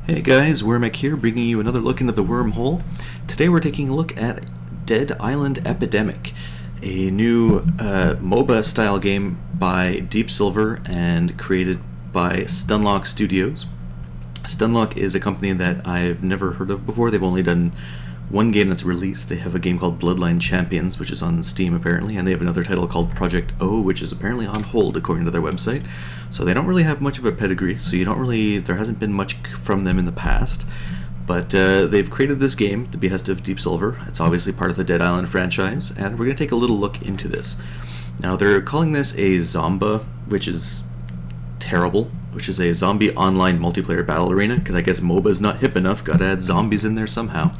Hey guys, Wormeck here, bringing you another look into the Wormhole. Today we're taking a look at Dead Island Epidemic, a new MOBA style game by Deep Silver and created by Stunlock Studios. Stunlock is a company that I've never heard of before. They've only done one game that's released. They have a game called Bloodline Champions, which is on Steam apparently, and they have another title called Project O, which is apparently on hold according to their website. So they don't really have much of a pedigree, so there hasn't been much from them in the past. But they've created this game, the behest of Deep Silver. It's obviously part of the Dead Island franchise, and we're going to take a little look into this. Now they're calling this a ZOMBA, which is terrible, which is a zombie online multiplayer battle arena, because I guess MOBA is not hip enough, gotta add zombies in there somehow.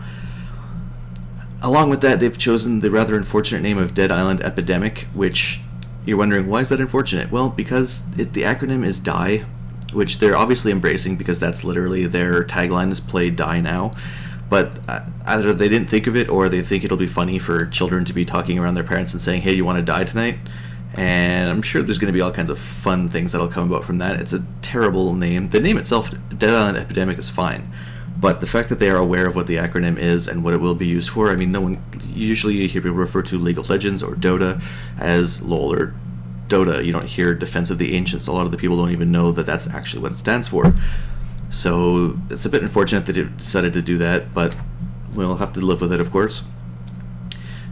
Along with that, they've chosen the rather unfortunate name of Dead Island Epidemic, which you're wondering, why is that unfortunate? Well, because the acronym is DIE, which they're obviously embracing because that's literally their tagline is play die now. But either they didn't think of it, or they think it'll be funny for children to be talking around their parents and saying, hey, you want to die tonight? And I'm sure there's going to be all kinds of fun things that'll come about from that. It's a terrible name. The name itself, Dead Island Epidemic, is fine. But the fact that they are aware of what the acronym is and what it will be used for, I mean, no one, usually you hear people refer to League of Legends or Dota as LoL or Dota. You don't hear Defense of the Ancients. A lot of the people don't even know that that's actually what it stands for. So it's a bit unfortunate that they decided to do that, but we'll have to live with it, of course.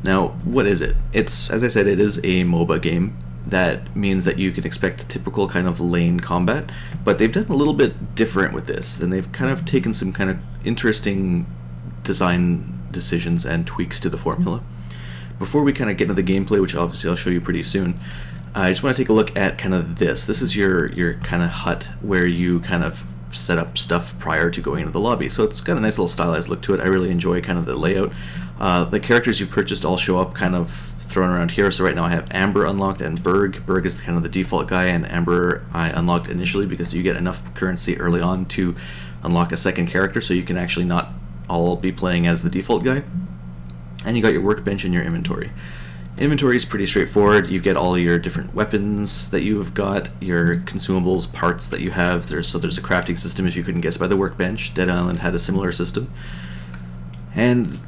Now, what is it? It's, as I said, it is a MOBA game. That means that you can expect typical kind of lane combat, but they've done a little bit different with this, and they've kind of taken some kind of interesting design decisions and tweaks to the formula. Before we kind of get into the gameplay, which obviously I'll show you pretty soon, I just want to take a look at kind of this. This is your kind of hut where you kind of set up stuff prior to going into the lobby. So it's got a nice little stylized look to it. I really enjoy kind of the layout. The characters you've purchased all show up kind of thrown around here. So right now I have Amber unlocked and Berg. Berg is kind of the default guy, and Amber I unlocked initially because you get enough currency early on to unlock a second character, so you can actually not all be playing as the default guy. And you got your workbench and your inventory. Inventory is pretty straightforward. You get all your different weapons that you've got, your consumables, parts that you have. So there's a crafting system, if you couldn't guess by the workbench. Dead Island had a similar system. And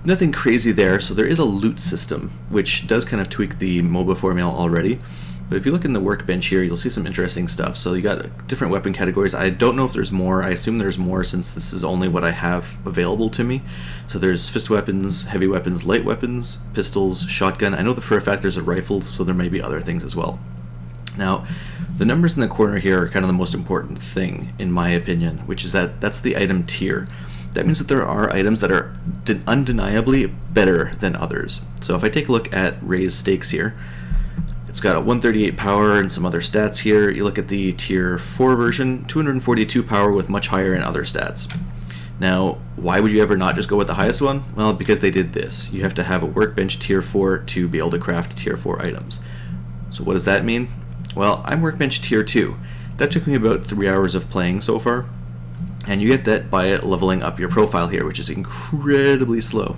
nothing crazy there, so there is a loot system, which does kind of tweak the MOBA formula already. But if you look in the workbench here, you'll see some interesting stuff. So you got different weapon categories. I don't know if there's more. I assume there's more since this is only what I have available to me. So there's fist weapons, heavy weapons, light weapons, pistols, shotgun. I know that for a fact there's a rifle, so there may be other things as well. Now, the numbers in the corner here are kind of the most important thing, in my opinion, which is that's the item tier. That means that there are items that are undeniably better than others. So if I take a look at Ray's Stakes here, it's got a 138 power and some other stats here. You look at the tier 4 version, 242 power with much higher and other stats. Now, why would you ever not just go with the highest one? Well, because they did this. You have to have a workbench tier 4 to be able to craft tier 4 items. So what does that mean? Well, I'm workbench tier 2. That took me about 3 hours of playing so far. And you get that by leveling up your profile here, which is incredibly slow.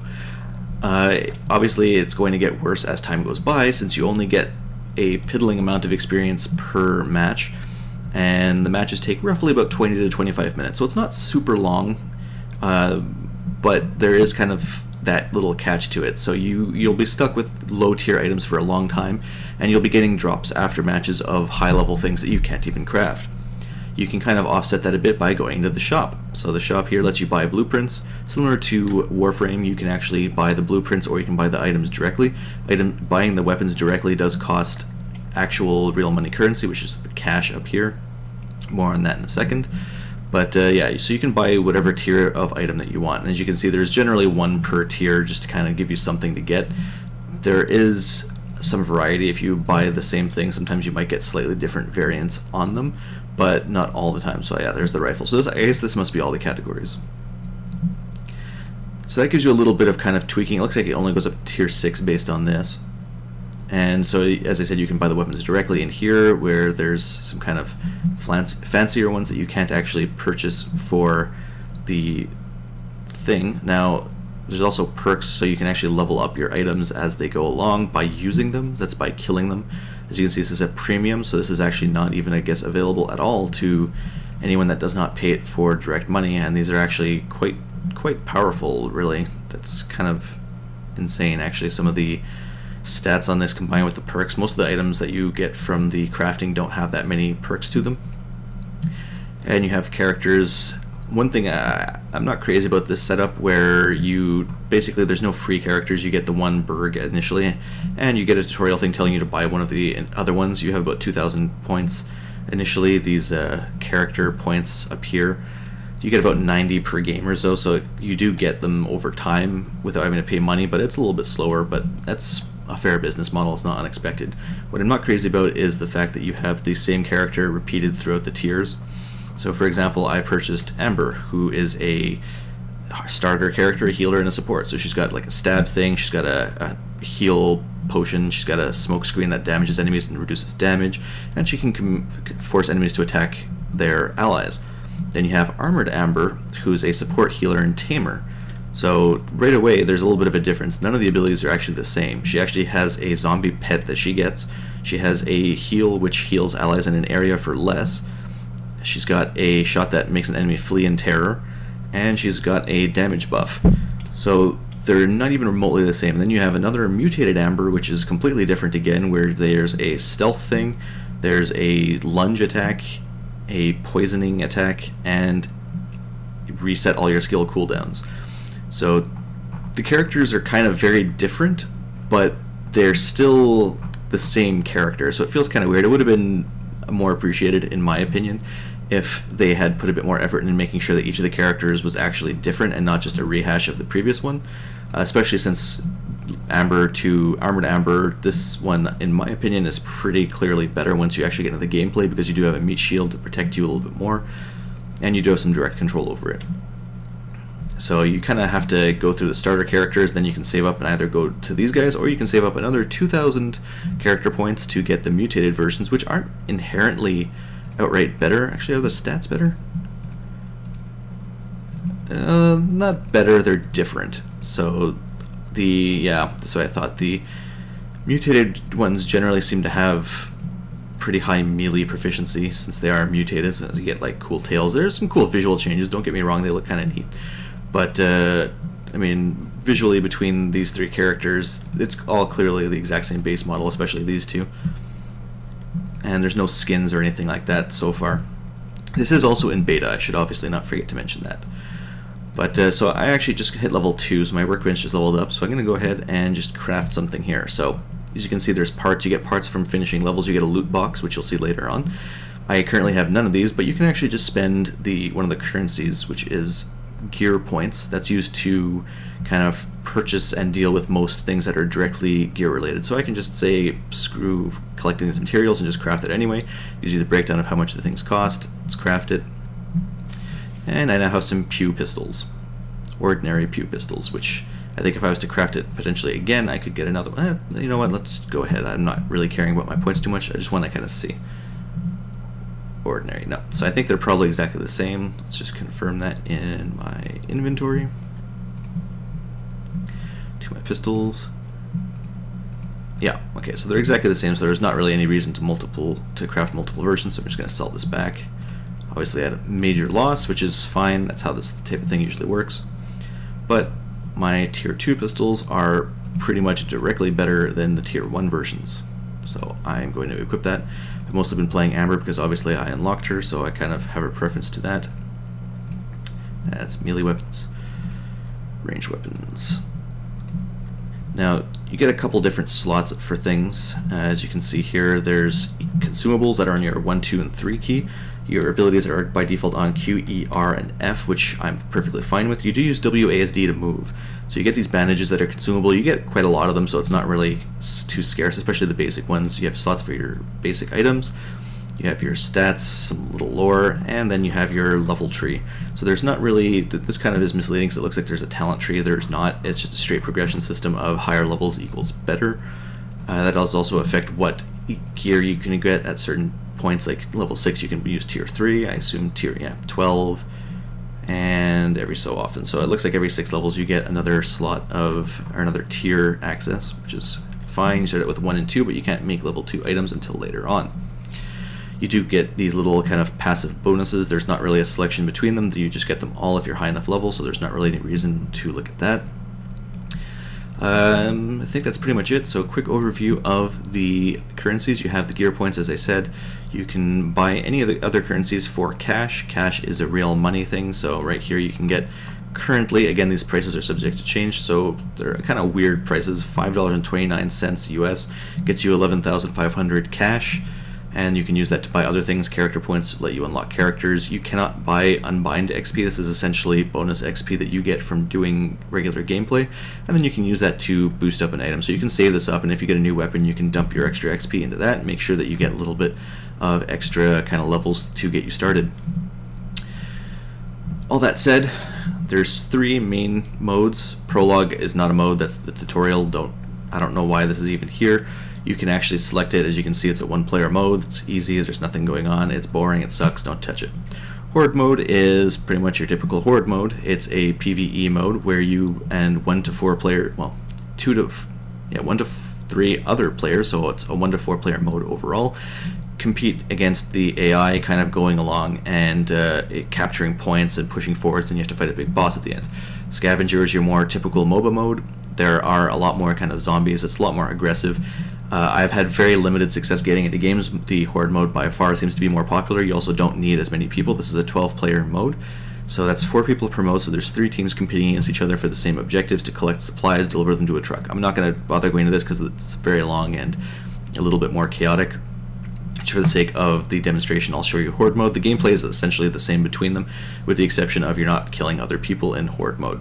Obviously, it's going to get worse as time goes by, since you only get a piddling amount of experience per match, and the matches take roughly about 20 to 25 minutes. So it's not super long, but there is kind of that little catch to it. So you'll be stuck with low tier items for a long time, and you'll be getting drops after matches of high level things that you can't even craft. You can kind of offset that a bit by going to the shop. So the shop here lets you buy blueprints. Similar to Warframe, you can actually buy the blueprints, or you can buy the items directly. Buying the weapons directly does cost actual real money currency, which is the cash up here. More on that in a second. But yeah, so you can buy whatever tier of item that you want. And as you can see, there's generally one per tier, just to kind of give you something to get. There is some variety. If you buy the same thing, sometimes you might get slightly different variants on them, but not all the time. So yeah, there's the rifle. So I guess this must be all the categories. So that gives you a little bit of kind of tweaking. It looks like it only goes up to tier 6 based on this. And so, as I said, you can buy the weapons directly in here, where there's some kind of fancier ones that you can't actually purchase for the thing. Now, there's also perks, so you can actually level up your items as they go along by using them. That's by killing them. As you can see, this is at premium, so this is actually not even, I guess, available at all to anyone that does not pay it for direct money, and these are actually quite powerful, really. That's kind of insane, actually. Some of the stats on this combined with the perks, most of the items that you get from the crafting don't have that many perks to them. And you have characters. One thing, I'm not crazy about this setup where you basically, there's no free characters. You get the one Berg initially, and you get a tutorial thing telling you to buy one of the other ones. You have about 2,000 points initially. These character points appear. You get about 90 per game or so, so you do get them over time without having to pay money, but it's a little bit slower, but that's a fair business model. It's not unexpected. What I'm not crazy about is the fact that you have the same character repeated throughout the tiers. So for example, I purchased Amber, who is a starter character, a healer, and a support. So she's got like a stab thing, she's got a heal potion, she's got a smoke screen that damages enemies and reduces damage, and she can force enemies to attack their allies. Then you have Armored Amber, who's a support, healer, and tamer. So right away, there's a little bit of a difference. None of the abilities are actually the same. She actually has a zombie pet that she gets. She has a heal, which heals allies in an area for less. She's got a shot that makes an enemy flee in terror, and she's got a damage buff. So they're not even remotely the same. And then you have another Mutated Amber, which is completely different again, where there's a stealth thing, there's a lunge attack, a poisoning attack, and reset all your skill cooldowns. So the characters are kind of very different, but they're still the same character, so it feels kind of weird. It would have been more appreciated, in my opinion, if they had put a bit more effort in making sure that each of the characters was actually different and not just a rehash of the previous one, especially since Armored Amber, this one, in my opinion, is pretty clearly better once you actually get into the gameplay, because you do have a meat shield to protect you a little bit more, and you do have some direct control over it. So you kind of have to go through the starter characters, then you can save up and either go to these guys, or you can save up another 2,000 character points to get the mutated versions, which aren't inherently outright better. Actually, are the stats better? Not better, they're different. So that's what I thought. The mutated ones generally seem to have pretty high melee proficiency since they are mutated, so you get like cool tails. There's some cool visual changes, don't get me wrong, they look kind of neat. But, I mean, visually between these three characters, it's all clearly the exact same base model, especially these two. And there's no skins or anything like that so far. This is also in beta, I should obviously not forget to mention that. But, so I actually just hit level 2, so my workbench just leveled up, so I'm going to go ahead and just craft something here. So, as you can see, there's parts. You get parts from finishing levels, you get a loot box, which you'll see later on. I currently have none of these, but you can actually just spend one of the currencies, which is gear points. That's used to kind of purchase and deal with most things that are directly gear related. So I can just say, screw collecting these materials and just craft it anyway. Gives you the breakdown of how much the things cost. Let's craft it. And I now have some pew pistols. Ordinary pew pistols, which I think if I was to craft it potentially again, I could get another one. You know what, let's go ahead. I'm not really caring about my points too much. I just want to kind of see. Ordinary, no. So I think they're probably exactly the same. Let's just confirm that in my inventory. To my pistols. Yeah, okay, so they're exactly the same, so there's not really any reason to craft multiple versions, so I'm just going to sell this back. Obviously I had a major loss, which is fine. That's how this type of thing usually works. But my tier 2 pistols are pretty much directly better than the tier 1 versions. So I'm going to equip that. I've mostly been playing Amber because obviously I unlocked her, so I kind of have a preference to that. That's melee weapons. Ranged weapons. Now, you get a couple different slots for things. As you can see here, there's consumables that are on your 1, 2, and 3 key. Your abilities are by default on Q, E, R, and F, which I'm perfectly fine with. You do use WASD to move. So you get these bandages that are consumable. You get quite a lot of them, so it's not really too scarce, especially the basic ones. You have slots for your basic items. You have your stats, some little lore, and then you have your level tree. So there's not really, this kind of is misleading because it looks like there's a talent tree. There's not. It's just a straight progression system of higher levels equals better. That does also affect what gear you can get at certain points, like level 6 you can use tier 3, I assume tier 12, and every so often. So it looks like every 6 levels you get another slot of, or another tier access, which is fine. You start it with 1 and 2, but you can't make level 2 items until later on. You do get these little kind of passive bonuses. There's not really a selection between them. You just get them all if you're high enough level, so there's not really any reason to look at that. I think that's pretty much it. So a quick overview of the currencies. You have the gear points, as I said. You can buy any of the other currencies for cash. Cash is a real money thing, so right here you can get, currently, again, these prices are subject to change, so they're kind of weird prices. $5.29 US gets you 11,500 cash, and you can use that to buy other things. Character points let you unlock characters. You cannot buy Unbind XP. This is essentially bonus XP that you get from doing regular gameplay, and then you can use that to boost up an item. So you can save this up, and if you get a new weapon, you can dump your extra XP into that, make sure that you get a little bit of extra kind of levels to get you started. All that said, there's 3 main modes. Prologue is not a mode, that's the tutorial. I don't know why this is even here. You can actually select it. As you can see, it's a 1-player mode. It's easy, there's nothing going on, it's boring, it sucks, don't touch it. Horde mode is pretty much your typical Horde mode. It's a PvE mode where you and 1 to 4 player, well, 1 to 3 other players, so it's a 1 to 4 player mode overall, compete against the AI kind of going along and capturing points and pushing forwards, and you have to fight a big boss at the end. Scavenger is your more typical MOBA mode. There are a lot more kind of zombies, it's a lot more aggressive. I've had very limited success getting into games. The Horde mode by far seems to be more popular. You also don't need as many people. This is a 12-player mode, so that's 4 people per mode, so there's 3 teams competing against each other for the same objectives: to collect supplies, deliver them to a truck. I'm not going to bother going into this because it's very long and a little bit more chaotic. For the sake of the demonstration, I'll show you Horde mode. The gameplay is essentially the same between them, with the exception of you're not killing other people in Horde mode.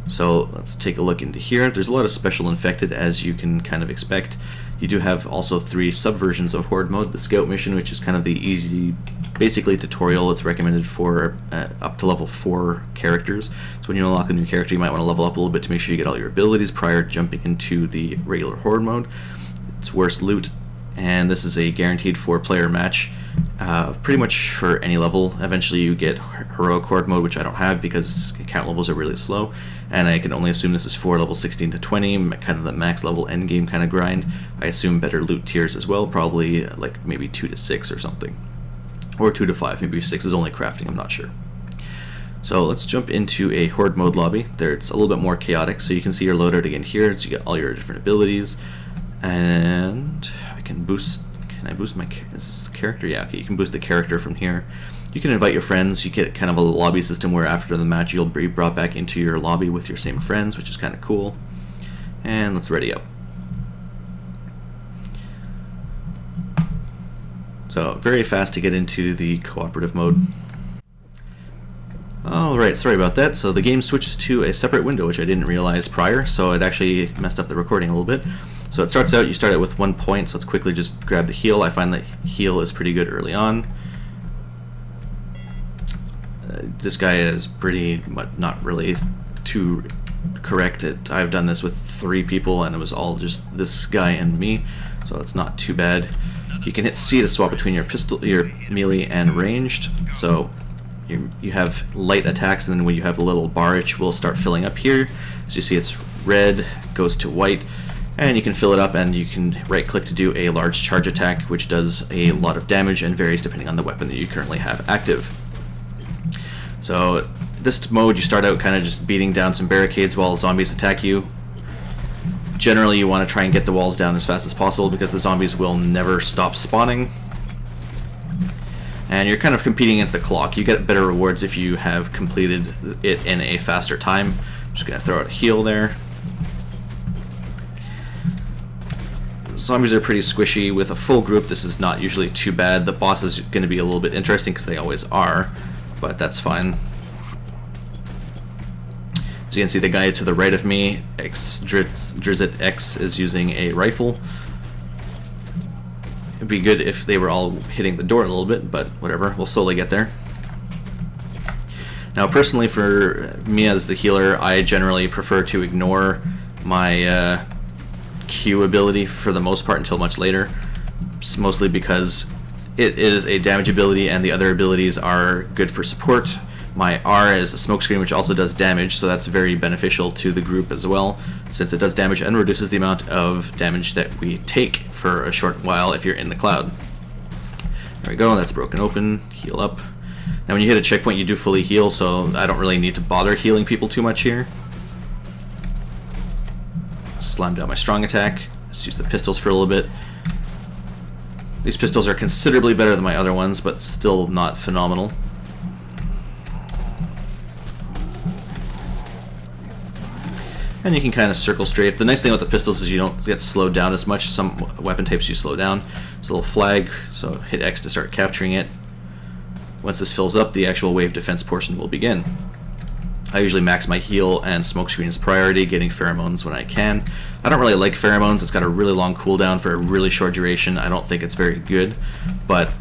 So let's take a look into here. There's a lot of special infected, as you can kind of expect. You do have also 3 subversions of Horde mode. The Scout mission, which is kind of the easy, basically tutorial. It's recommended for up to level 4 characters. So when you unlock a new character, you might want to level up a little bit to make sure you get all your abilities prior to jumping into the regular Horde mode. It's worse loot, and this is a guaranteed 4-player match, pretty much for any level. Eventually you get Heroic Horde mode, which I don't have because count levels are really slow, and I can only assume this is for level 16 to 20, kind of the max level endgame kind of grind. I assume better loot tiers as well, probably like maybe 2 to 6 or something, or 2 to 5, maybe 6 is only crafting, I'm not sure. So let's jump into a Horde mode lobby. There it's a little bit more chaotic, so you can see your loadout again here, so you get all your different abilities, and I can boost. Can I boost my? Is this the character? Yeah, okay. You can boost the character from here. You can invite your friends. You get kind of a lobby system where after the match you'll be brought back into your lobby with your same friends, which is kind of cool. And let's ready up. So very fast to get into the cooperative mode. Alright, sorry about that. So the game switches to a separate window, which I didn't realize prior, so it actually messed up the recording a little bit. So it starts out, you start out with 1 point, so let's quickly just grab the heal. I find that heal is pretty good early on. This guy is pretty much not really too correct. I've done this with 3 people and it was all just this guy and me, so it's not too bad. You can hit C to swap between your pistol, your melee and ranged. So you have light attacks, and then when you have the little bar, it will start filling up here. As you see, it's red, goes to white, and you can fill it up, and you can right click to do a large charge attack, which does a lot of damage and varies depending on the weapon that you currently have active. So this mode, you start out kind of just beating down some barricades while zombies attack you. Generally you want to try and get the walls down as fast as possible because the zombies will never stop spawning. And you're kind of competing against the clock. You get better rewards if you have completed it in a faster time. I'm just going to throw out a heal there. Zombies are pretty squishy. With a full group, this is not usually too bad. The boss is going to be a little bit interesting because they always are, but that's fine. As you can see, the guy to the right of me, Drizzt X, is using a rifle. It'd be good if they were all hitting the door a little bit, but whatever, we'll slowly get there. Now, personally, for me as the healer, I generally prefer to ignore my Q ability for the most part until much later, mostly because it is a damage ability and the other abilities are good for support. My R is a smoke screen, which also does damage, so that's very beneficial to the group as well, since it does damage and reduces the amount of damage that we take for a short while if you're in the cloud. There we go, that's broken open. Heal up. Now when you hit a checkpoint you do fully heal, so I don't really need to bother healing people too much here. Slam down my strong attack. Let's use the pistols for a little bit. These pistols are considerably better than my other ones, but still not phenomenal. And you can kind of circle strafe. The nice thing about the pistols is you don't get slowed down as much. Some weapon types you slow down. It's a little flag, so hit X to start capturing it. Once this fills up, the actual wave defense portion will begin. I usually max my heal and smokescreen as priority, getting pheromones when I can. I don't really like pheromones. It's got a really long cooldown for a really short duration. I don't think it's very good, but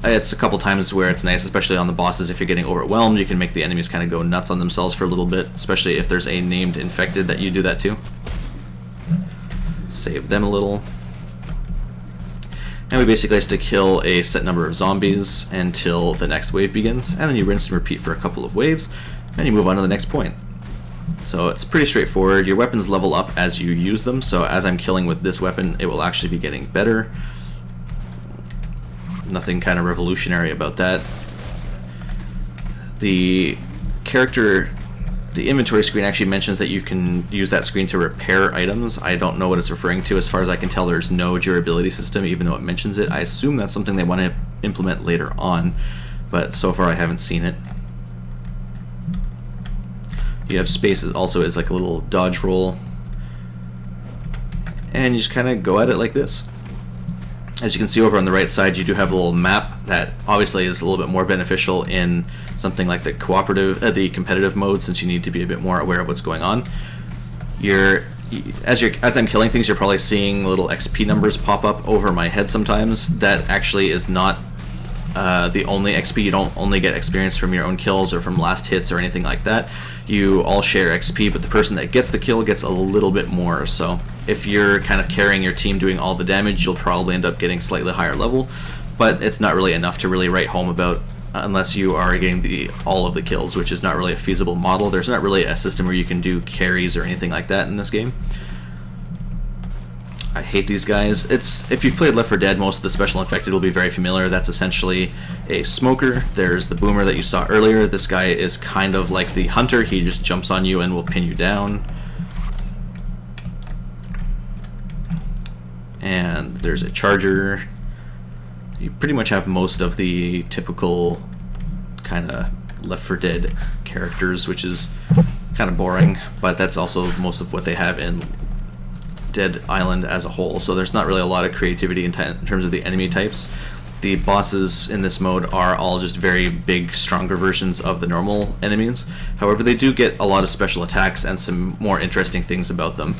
it's a couple times where it's nice, especially on the bosses. If you're getting overwhelmed, you can make the enemies kind of go nuts on themselves for a little bit, especially if there's a named infected that you do that to. Save them a little. And we basically have to kill a set number of zombies until the next wave begins, and then you rinse and repeat for a couple of waves, and you move on to the next point. So it's pretty straightforward. Your weapons level up as you use them, so as I'm killing with this weapon, it will actually be getting better. Nothing kind of revolutionary about that. The inventory screen actually mentions that you can use that screen to repair items. I don't know what it's referring to. As far as I can tell, there's no durability system, even though it mentions it. I assume that's something they want to implement later on, but so far I haven't seen it. You have space also as like a little dodge roll, and you just kind of go at it like this. As you can see over on the right side, you do have a little map that obviously is a little bit more beneficial in something like the the competitive mode, since you need to be a bit more aware of what's going on. As I'm killing things, you're probably seeing little XP numbers pop up over my head sometimes. That actually is not the only XP. You don't only get experience from your own kills or from last hits or anything like that. You all share XP, but the person that gets the kill gets a little bit more. So if you're kind of carrying your team doing all the damage, you'll probably end up getting slightly higher level, but it's not really enough to really write home about unless you are getting all of the kills, which is not really a feasible model. There's not really a system where you can do carries or anything like that in this game. I hate these guys. If you've played Left 4 Dead, most of the special infected will be very familiar. That's essentially a smoker. There's the boomer that you saw earlier. This guy is kind of like the hunter. He just jumps on you and will pin you down. And there's a charger. You pretty much have most of the typical kind of Left 4 Dead characters, which is kind of boring, but that's also most of what they have in Dead Island as a whole, so there's not really a lot of creativity in terms of the enemy types. The bosses in this mode are all just very big, stronger versions of the normal enemies. However, they do get a lot of special attacks and some more interesting things about them.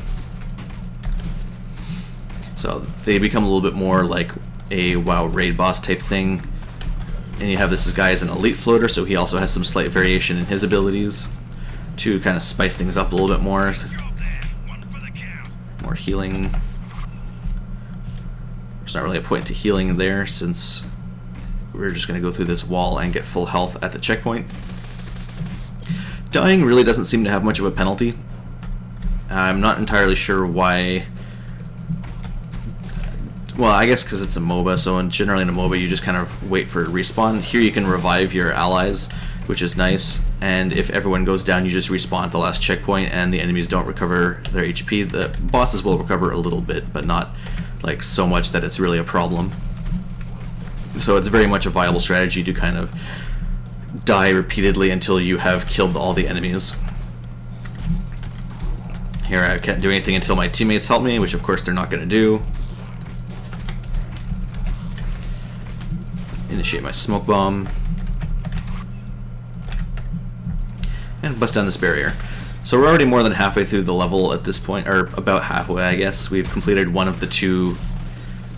So they become a little bit more like a WoW raid boss type thing. And you have this guy as an elite floater, so he also has some slight variation in his abilities to kind of spice things up a little bit more. More healing. There's not really a point to healing there, since we're just going to go through this wall and get full health at the checkpoint. Dying really doesn't seem to have much of a penalty. I'm not entirely sure why. Well, I guess because it's a MOBA, so generally in a MOBA you just kind of wait for a respawn. Here you can revive your allies, which is nice, and if everyone goes down you just respawn at the last checkpoint and the enemies don't recover their HP. The bosses will recover a little bit, but not like so much that it's really a problem. So it's very much a viable strategy to kind of die repeatedly until you have killed all the enemies. Here I can't do anything until my teammates help me, which of course they're not going to do. Initiate my smoke bomb. And bust down this barrier. So we're already more than halfway through the level at this point, or about halfway I guess. We've completed one of the two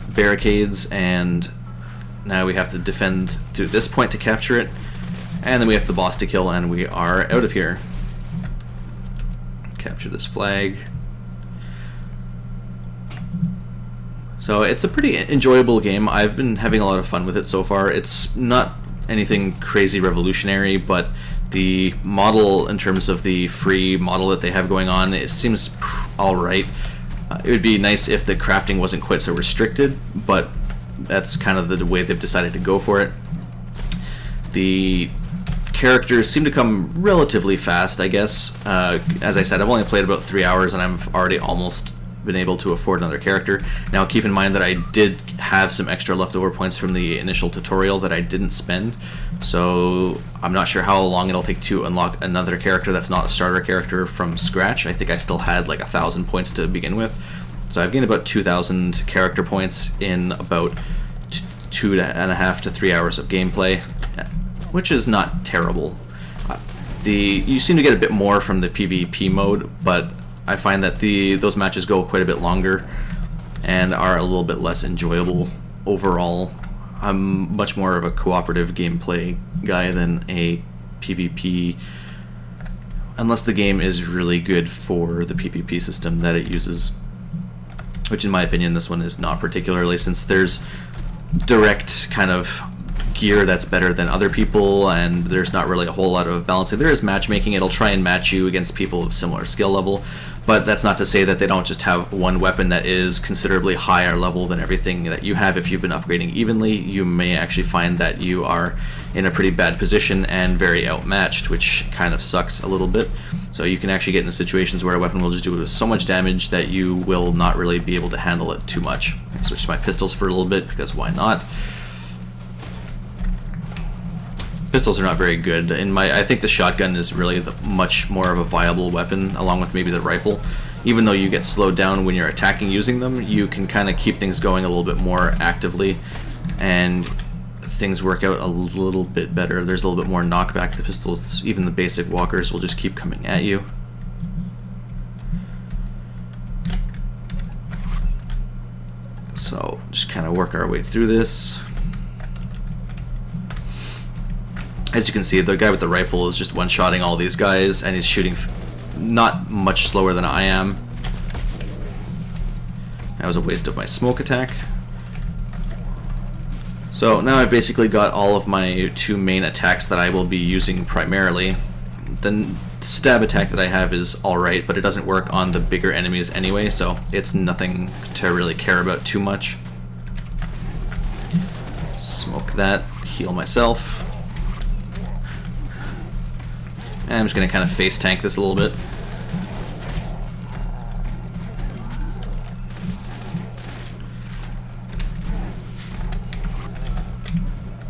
barricades, and now we have to defend to this point to capture it, and then we have the boss to kill, and we are out of here. Capture this flag. So it's a pretty enjoyable game. I've been having a lot of fun with it so far. It's not anything crazy revolutionary, but the model, in terms of the free model that they have going on, it seems alright. It would be nice if the crafting wasn't quite so restricted, but That's kind of the way they've decided to go for it. The characters seem to come relatively fast, I guess. As I said, I've only played about 3 hours and I've already almost been able to afford another character. Now keep in mind that I did have some extra leftover points from the initial tutorial that I didn't spend, so I'm not sure how long it'll take to unlock another character that's not a starter character from scratch. I think I still had like 1,000 points to begin with, so I've gained about 2,000 character points in about 2.5 to 3 hours of gameplay, which is not terrible. You seem to get a bit more from the PvP mode, but I find that those matches go quite a bit longer and are a little bit less enjoyable overall. I'm much more of a cooperative gameplay guy than a PvP, unless the game is really good for the PvP system that it uses, which in my opinion this one is not particularly, since there's direct kind of gear that's better than other people, and there's not really a whole lot of balancing. There is matchmaking. It'll try and match you against people of similar skill level, but that's not to say that they don't just have one weapon that is considerably higher level than everything that you have. If you've been upgrading evenly, you may actually find that you are in a pretty bad position and very outmatched, which kind of sucks a little bit. So you can actually get into situations where a weapon will just do so much damage that you will not really be able to handle it too much. I switched my pistols for a little bit because why not? Pistols are not very good. I think the shotgun is really much more of a viable weapon, along with maybe the rifle. Even though you get slowed down when you're attacking using them, you can kind of keep things going a little bit more actively, and things work out a little bit better. There's a little bit more knockback. The pistols, even the basic walkers, will just keep coming at you. So just kind of work our way through this. As you can see, the guy with the rifle is just one-shotting all these guys, and he's shooting not much slower than I am. That was a waste of my smoke attack. So now I've basically got all of my two main attacks that I will be using primarily. The stab attack that I have is alright, but it doesn't work on the bigger enemies anyway, so it's nothing to really care about too much. Smoke that, heal myself. And I'm just going to kind of face tank this a little bit.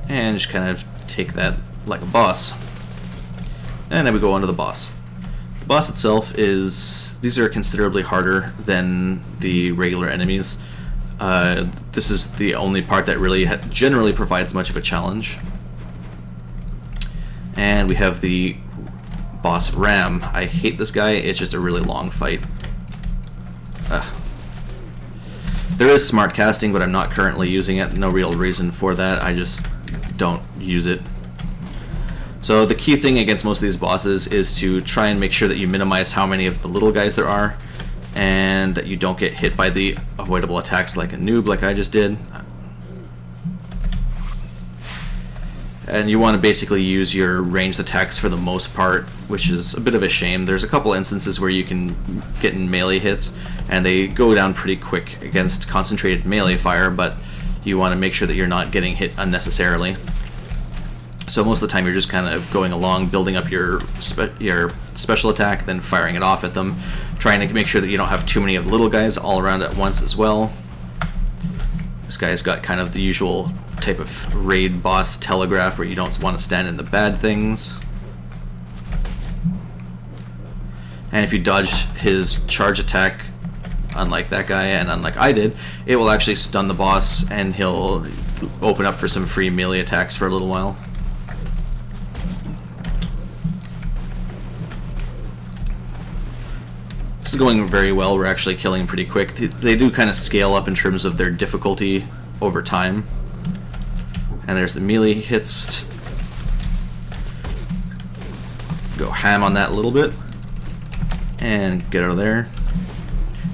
And just kind of take that like a boss. And then we go on to the boss. The boss itself these are considerably harder than the regular enemies. This is the only part that really generally provides much of a challenge. And we have the boss Ram. I hate this guy. It's just a really long fight. There is smart casting, but I'm not currently using it. No real reason for that. I just don't use it. So the key thing against most of these bosses is to try and make sure that you minimize how many of the little guys there are, and that you don't get hit by the avoidable attacks like a noob like I just did. And you want to basically use your ranged attacks for the most part, which is a bit of a shame. There's a couple instances where you can get in melee hits, and they go down pretty quick against concentrated melee fire, but you want to make sure that you're not getting hit unnecessarily. So most of the time you're just kind of going along, building up your special attack, then firing it off at them, trying to make sure that you don't have too many of the little guys all around at once as well. This guy's got kind of the usual type of raid boss telegraph where you don't want to stand in the bad things. And if you dodge his charge attack, unlike that guy and unlike I did, it will actually stun the boss and he'll open up for some free melee attacks for a little while. This is going very well. We're actually killing pretty quick. They do kind of scale up in terms of their difficulty over time. And there's the melee hits. Go ham on that a little bit. And get out of there.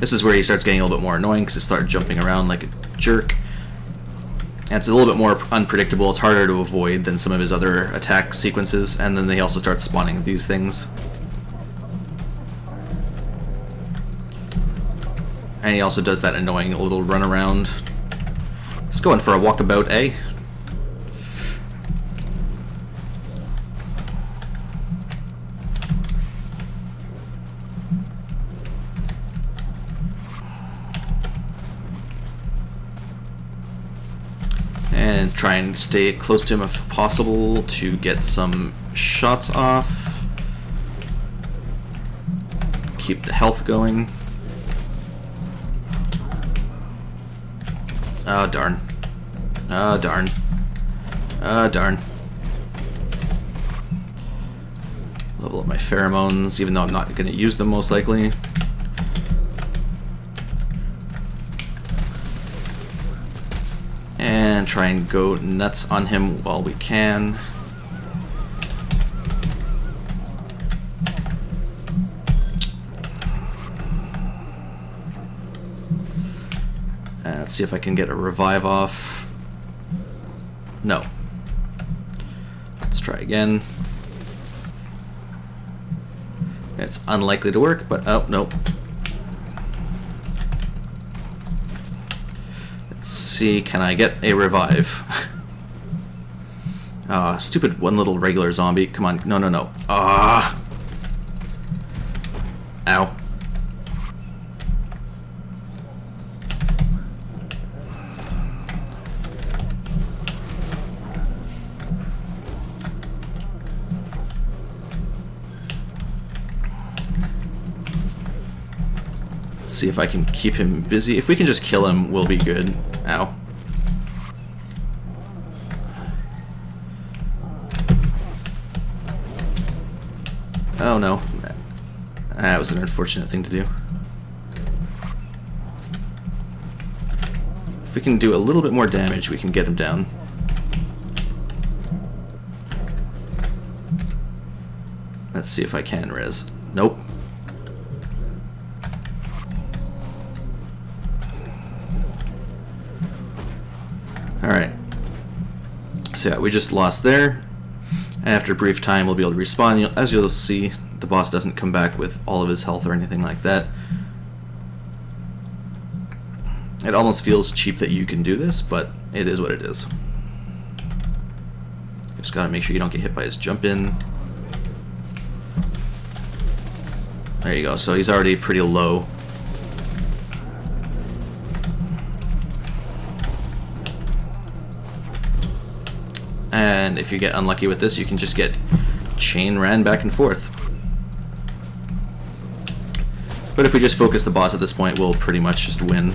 This is where he starts getting a little bit more annoying because he starts jumping around like a jerk. And it's a little bit more unpredictable. It's harder to avoid than some of his other attack sequences. And then they also start spawning these things. And he also does that annoying little run around. Just going for a walkabout, eh? And try and stay close to him if possible to get some shots off. Keep the health going. Oh, darn. Oh, darn. Oh, darn. Level up my pheromones, even though I'm not going to use them most likely. And try and go nuts on him while we can. Let's see if I can get a revive off. No. Let's try again. It's unlikely to work, but oh, nope. Let's see, can I get a revive? Ah, stupid one little regular zombie. Come on, no, no, no. Ah! Ow. See if I can keep him busy. If we can just kill him, we'll be good. Ow. Oh no. That was an unfortunate thing to do. If we can do a little bit more damage, we can get him down. Let's see if I can res. Nope. Alright, so yeah, we just lost there. After a brief time, we'll be able to respawn. As you'll see, the boss doesn't come back with all of his health or anything like that. It almost feels cheap that you can do this, but it is what it is. Just gotta make sure you don't get hit by his jump in. There you go, so he's already pretty low. And if you get unlucky with this, you can just get chain ran back and forth. But if we just focus the boss at this point, we'll pretty much just win.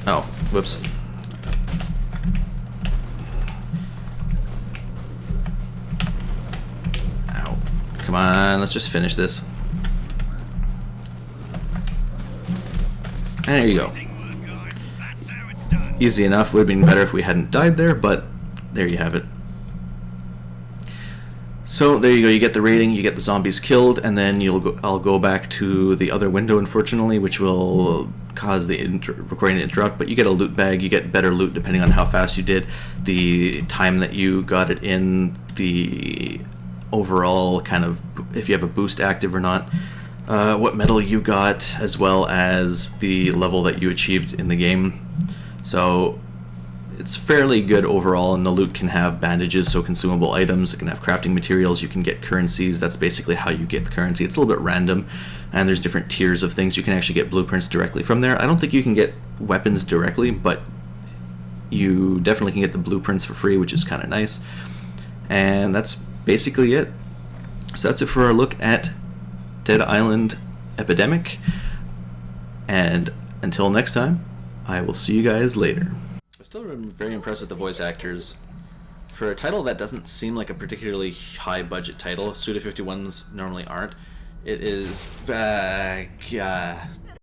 Oh, whoops. Ow. Come on, let's just finish this. And there you go. Easy enough. Would have been better if we hadn't died there, but there you have it. So there you go. You get the rating, you get the zombies killed, and then I'll go back to the other window, unfortunately, which will cause the recording to interrupt. But you get a loot bag. You get better loot depending on how fast you did, the time that you got it in, the overall kind of if you have a boost active or not. What medal you got, as well as the level that you achieved in the game. So it's fairly good overall, and the loot can have bandages, so consumable items. It can have crafting materials. You can get currencies. That's basically how you get the currency. It's a little bit random, and there's different tiers of things. You can actually get blueprints directly from there. I don't think you can get weapons directly, but you definitely can get the blueprints for free, which is kind of nice. And that's basically it. So that's it for our look at Dead Island Epidemic, and until next time, I will see you guys later. I'm still very impressed with the voice actors. For a title that doesn't seem like a particularly high budget title, Suda 51s normally aren't, it is